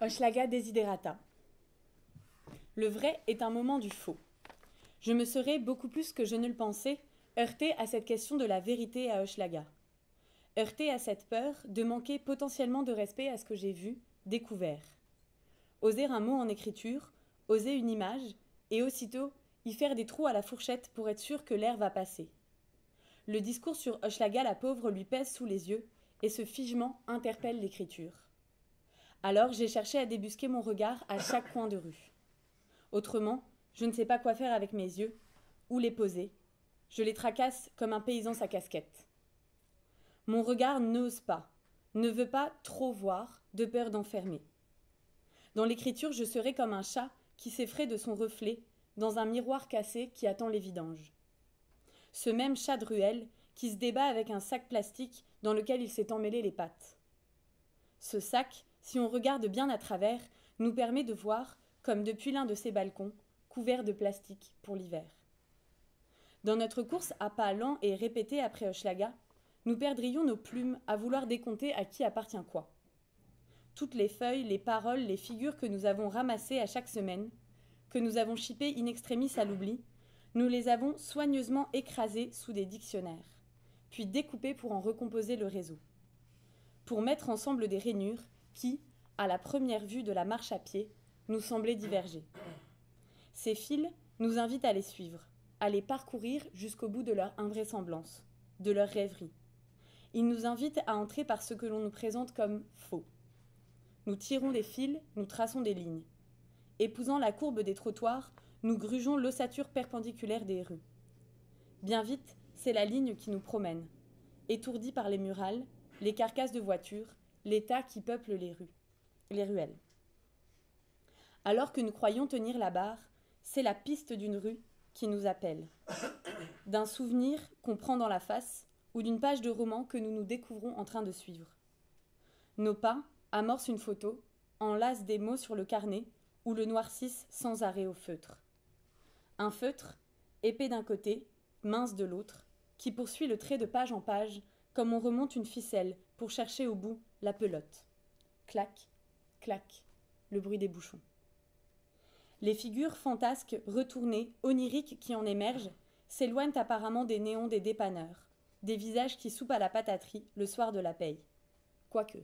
Hochelaga desiderata. Le vrai est un moment du faux. Je me serais, beaucoup plus que je ne le pensais, heurté à cette question de la vérité à Hochelaga. Heurté à cette peur de manquer potentiellement de respect à ce que j'ai vu, découvert. Oser un mot en écriture, oser une image, et aussitôt y faire des trous à la fourchette pour être sûr que l'air va passer. Le discours sur Hochelaga la pauvre lui pèse sous les yeux, et ce figement interpelle l'écriture. Alors j'ai cherché à débusquer mon regard à chaque coin de rue. Autrement, je ne sais pas quoi faire avec mes yeux, où les poser. Je les tracasse comme un paysan sa casquette. Mon regard n'ose pas, ne veut pas trop voir, de peur d'enfermer. Dans l'écriture, je serai comme un chat qui s'effraie de son reflet dans un miroir cassé qui attend les vidanges. Ce même chat de ruelle qui se débat avec un sac plastique dans lequel il s'est emmêlé les pattes. Ce sac, si on regarde bien à travers, nous permet de voir, comme depuis l'un de ces balcons, couvert de plastique pour l'hiver. Dans notre course à pas lents et répétés après Hochelaga, nous perdrions nos plumes à vouloir décompter à qui appartient quoi. Toutes les feuilles, les paroles, les figures que nous avons ramassées à chaque semaine, que nous avons chippées in extremis à l'oubli, nous les avons soigneusement écrasées sous des dictionnaires, puis découpées pour en recomposer le réseau. Pour mettre ensemble des rainures qui, à la première vue de la marche à pied, nous semblaient diverger. Ces fils nous invitent à les suivre, à les parcourir jusqu'au bout de leur invraisemblance, de leur rêverie. Ils nous invitent à entrer par ce que l'on nous présente comme faux. Nous tirons des fils, nous traçons des lignes. Épousant la courbe des trottoirs, nous grugeons l'ossature perpendiculaire des rues. Bien vite, c'est la ligne qui nous promène, étourdis par les murales, les carcasses de voitures, les tas qui peuplent les ruelles. Alors que nous croyons tenir la barre, c'est la piste d'une rue qui nous appelle. D'un souvenir qu'on prend dans la face ou d'une page de roman que nous nous découvrons en train de suivre. Nos pas amorcent une photo, enlacent des mots sur le carnet ou le noircissent sans arrêt au feutre. Un feutre, épais d'un côté, mince de l'autre, qui poursuit le trait de page en page comme on remonte une ficelle pour chercher au bout la pelote. Clac, clac, le bruit des bouchons. Les figures fantasques, retournées, oniriques qui en émergent, s'éloignent apparemment des néons des dépanneurs, des visages qui soupent à la pataterie le soir de la paye. Quoique.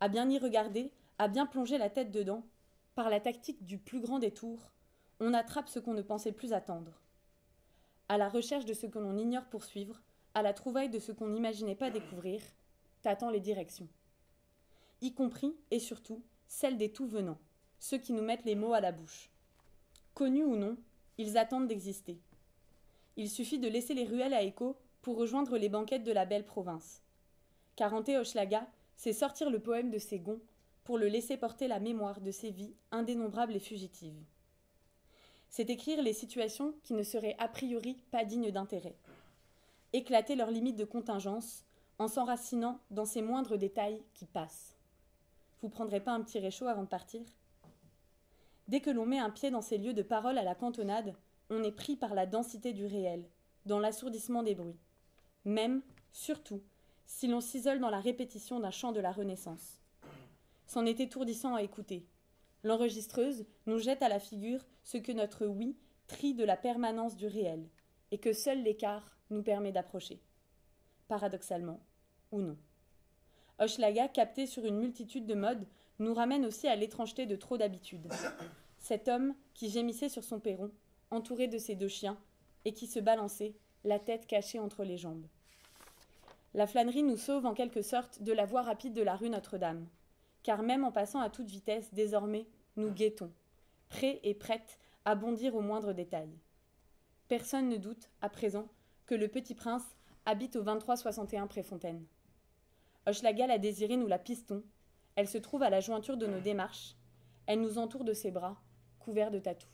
À bien y regarder, à bien plonger la tête dedans, par la tactique du plus grand détour, on attrape ce qu'on ne pensait plus attendre. À la recherche de ce que l'on ignore poursuivre, à la trouvaille de ce qu'on n'imaginait pas découvrir, t'attends les directions. Y compris, et surtout, celles des tout venants, ceux qui nous mettent les mots à la bouche. Connus ou non, ils attendent d'exister. Il suffit de laisser les ruelles à écho pour rejoindre les banquettes de la belle province. Car hanter Hochelaga, c'est sortir le poème de ses gonds pour le laisser porter la mémoire de ses vies indénombrables et fugitives. C'est écrire les situations qui ne seraient a priori pas dignes d'intérêt. Éclater leurs limites de contingence en s'enracinant dans ces moindres détails qui passent. Vous prendrez pas un petit réchaud avant de partir ? Dès que l'on met un pied dans ces lieux de parole à la cantonade, on est pris par la densité du réel, dans l'assourdissement des bruits. Même, surtout, si l'on s'isole dans la répétition d'un chant de la Renaissance. C'en est étourdissant à écouter. L'enregistreuse nous jette à la figure ce que notre oui trie de la permanence du réel, et que seul l'écart nous permet d'approcher. Paradoxalement, ou non. Hochelaga, capté sur une multitude de modes, nous ramène aussi à l'étrangeté de trop d'habitudes. Cet homme qui gémissait sur son perron, entouré de ses deux chiens, et qui se balançait, la tête cachée entre les jambes. La flânerie nous sauve en quelque sorte de la voie rapide de la rue Notre-Dame, car même en passant à toute vitesse, désormais, nous guettons, prêts et prêtes à bondir au moindre détail. Personne ne doute, à présent, que le petit prince habite au 2361 Préfontaine. Hochelaga la désirée, nous la pistons. Elle se trouve à la jointure de nos démarches. Elle nous entoure de ses bras, couverts de tatous.